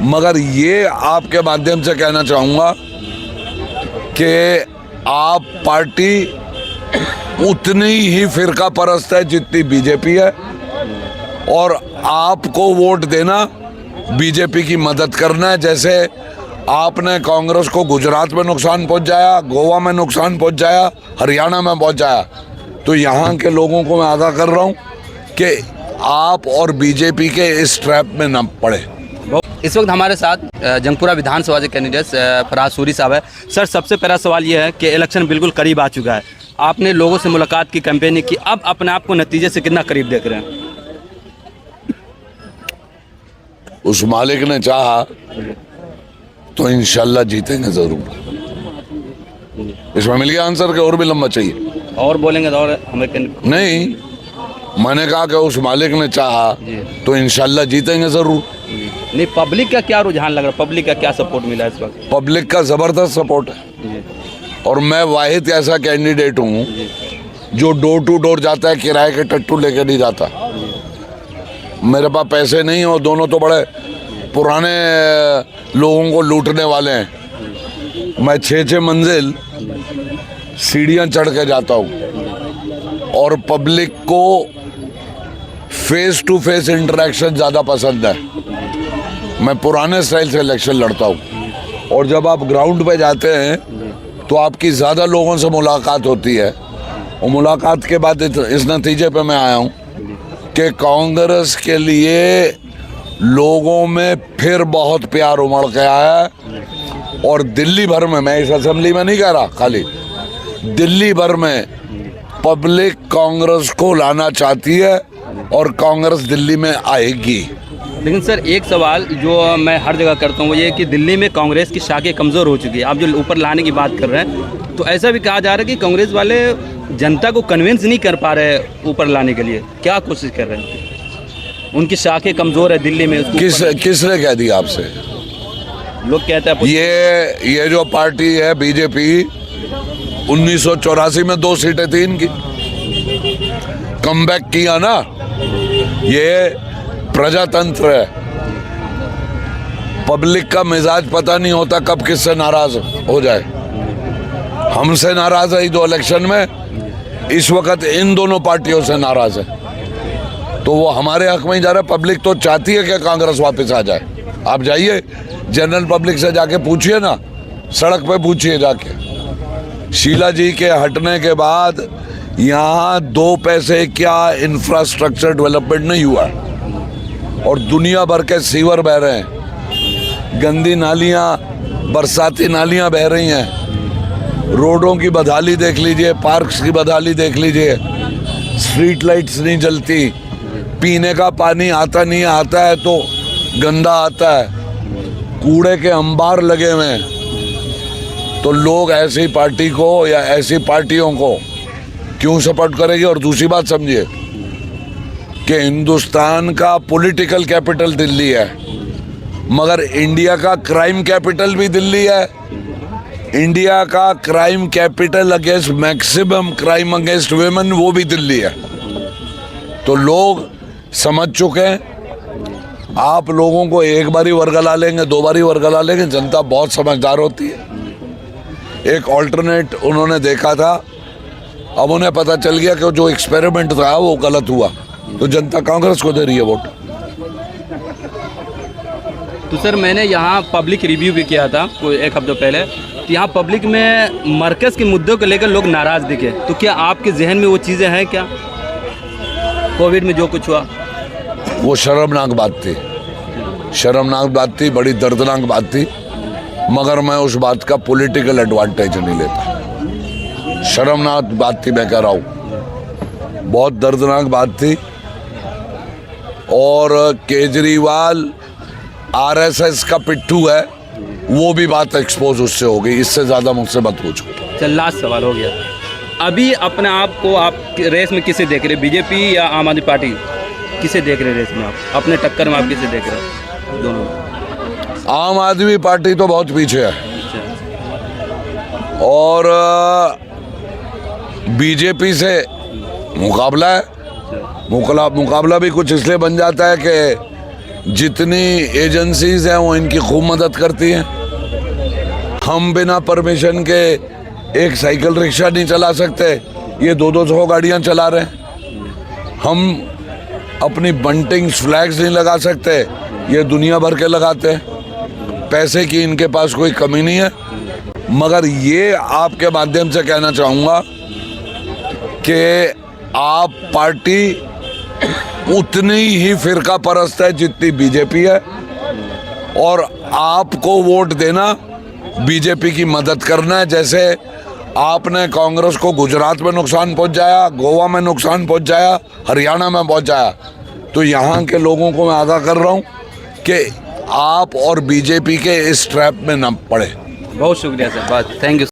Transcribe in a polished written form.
मगर ये आपके माध्यम से कहना चाहूँगा कि आप पार्टी उतनी ही फिरका परस्त है जितनी बीजेपी है, और आपको वोट देना बीजेपी की मदद करना है। जैसे आपने कांग्रेस को गुजरात में नुकसान पहुंचाया, गोवा में नुकसान पहुंचाया, हरियाणा में पहुंचाया, तो यहाँ के लोगों को मैं आगाह कर रहा हूँ कि आप और बीजेपी के इस ट्रैप में न पड़े। इस वक्त हमारे साथ जंगपुरा विधानसभा के कैंडिडेट फराज सूरी साहब है। सर, सबसे पहला सवाल ये है कि इलेक्शन बिल्कुल करीब आ चुका है, आपने लोगों से मुलाकात की, कैंपेनिंग की, अब अपने आप को नतीजे से कितना करीब देख रहे हैं? उस मालिक ने चाहा तो इंशाल्लाह जीतेंगे जरूर। इसमें मिल गया आंसर, के और भी लंबा चाहिए? और बोलेंगे तो और हमें नहीं, मैंने कहा कि उस मालिक ने चाहा तो इंशाल्लाह जीतेंगे जरूर। नहीं, पब्लिक का क्या रुझान लग रहा है, पब्लिक का क्या सपोर्ट मिला इस वक्त? पब्लिक का जबरदस्त सपोर्ट है, और मैं वाहिद ऐसा कैंडिडेट हूँ जो डोर टू डोर जाता है, किराए के टट्टू लेके नहीं जाता। मेरे पास पैसे नहीं हो, दोनों तो बड़े पुराने लोगों को लूटने वाले हैं। मैं 6-6 मंजिल सीढ़ियाँ चढ़ के जाता हूँ, और पब्लिक को फेस टू फेस इंटरेक्शन ज़्यादा पसंद है। मैं पुराने स्टाइल से इलेक्शन लड़ता हूँ, और जब आप ग्राउंड पे जाते हैं तो आपकी ज़्यादा लोगों से मुलाकात होती है, और मुलाकात के बाद इस नतीजे पे मैं आया हूँ कि कांग्रेस के लिए लोगों में फिर बहुत प्यार उमड़ के आया है। और दिल्ली भर में, मैं इस असेंबली में नहीं कह रहा, खाली दिल्ली भर में पब्लिक कांग्रेस को लाना चाहती है, और कांग्रेस दिल्ली में आएगी। लेकिन सर, एक सवाल जो मैं हर जगह करता हूँ वो ये कि दिल्ली में कांग्रेस की शाखें कमज़ोर हो चुकी है। आप जो ऊपर लाने की बात कर रहे हैं, तो ऐसा भी कहा जा रहा है कि कांग्रेस वाले जनता को कन्विंस नहीं कर पा रहे ऊपर लाने के लिए, क्या कोशिश कर रहे हैं? उनकी शाखें कमज़ोर है दिल्ली में। किसने कह दिया आपसे? लोग कहते हैं ये जो पार्टी है बीजेपी, 1984 में 2 सीटें थी इनकी, कमबैक किया ना। ये प्रजातंत्र है, पब्लिक का मिजाज पता नहीं होता कब किससे नाराज हो जाए। हमसे नाराज है दो इलेक्शन में, इस वक्त इन दोनों पार्टियों से नाराज है, तो वो हमारे हक में ही जा रहा है। पब्लिक तो चाहती है कि कांग्रेस वापस आ जाए। आप जाइए जनरल पब्लिक से जाके पूछिए ना, सड़क पे पूछिए जाके। शीला जी के हटने के बाद यहाँ 2 पैसे क्या इंफ्रास्ट्रक्चर डेवलपमेंट नहीं हुआ, और दुनिया भर के सीवर बह रहे हैं, गंदी नालियाँ, बरसाती नालियाँ बह रही हैं, रोडों की बदहाली देख लीजिए, पार्क्स की बदहाली देख लीजिए, स्ट्रीट लाइट्स नहीं जलती, पीने का पानी आता नहीं, आता है तो गंदा आता है, कूड़े के अंबार लगे हुए हैं। तो लोग ऐसी पार्टी को या ऐसी पार्टियों को क्यों सपोर्ट करेगी? और दूसरी बात समझिए कि हिंदुस्तान का पॉलिटिकल कैपिटल दिल्ली है, मगर इंडिया का क्राइम कैपिटल भी दिल्ली है। इंडिया का crime capital against maximum crime against women वो भी दिल्ली है। तो लोग समझ चुके हैं, आप लोगों को एक बारी वर्गला लेंगे, 2 बारी वर्गला लेंगे, जनता बहुत समझदार होती है। एक ऑल्टरनेट उन्होंने देखा था, अब उन्हें पता चल गया कि जो एक्सपेरिमेंट था वो गलत हुआ, तो जनता कांग्रेस को दे रही है वोट। तो सर, मैंने यहाँ पब्लिक रिव्यू भी किया था कोई 1 हफ्ते पहले, तो यहाँ पब्लिक में मरकज़ के मुद्दों को लेकर लोग नाराज़ दिखे, तो क्या आपके जहन में वो चीज़ें हैं क्या? कोविड में जो कुछ हुआ वो शर्मनाक बात थी, शर्मनाक बात थी, बड़ी दर्दनाक बात थी, मगर मैं उस बात का पॉलिटिकल एडवांटेज नहीं लेता। शर्मनाक बात थी, मैं कह रहा हूँ, बहुत दर्दनाक बात थी। और केजरीवाल आरएसएस का पिट्ठू है, वो भी बात एक्सपोज उससे हो गई। इससे ज़्यादा मुझसे मत पूछो। चल, लास्ट सवाल हो गया। अभी अपने आप को आप रेस में किसे देख रहे, बीजेपी या आम आदमी पार्टी? किसे देख रहे रेस में आप, अपने टक्कर में आप किसे देख रहे? दोनों। आम आदमी पार्टी तो बहुत पीछे है, और बीजेपी से मुकाबला है। मुकाबला भी कुछ इसलिए बन जाता है कि जितनी एजेंसीज हैं वो इनकी खूब मदद करती हैं। हम बिना परमिशन के एक साइकिल रिक्शा नहीं चला सकते, ये 200 गाड़ियां चला रहे हैं। हम अपनी बंटिंग फ्लैग्स नहीं लगा सकते, ये दुनिया भर के लगाते हैं। पैसे की इनके पास कोई कमी नहीं है। मगर ये आपके माध्यम से कहना चाहूँगा कि आप पार्टी उतनी ही फिरका परस्त है जितनी बीजेपी है, और आपको वोट देना बीजेपी की मदद करना है। जैसे आपने कांग्रेस को गुजरात में नुकसान पहुंचाया, गोवा में नुकसान पहुंचाया, हरियाणा में पहुंचाया, तो यहाँ के लोगों को मैं आगाह कर रहा हूँ कि आप और बीजेपी के इस ट्रैप में न पड़े। बहुत शुक्रिया सर, बहुत थैंक यू।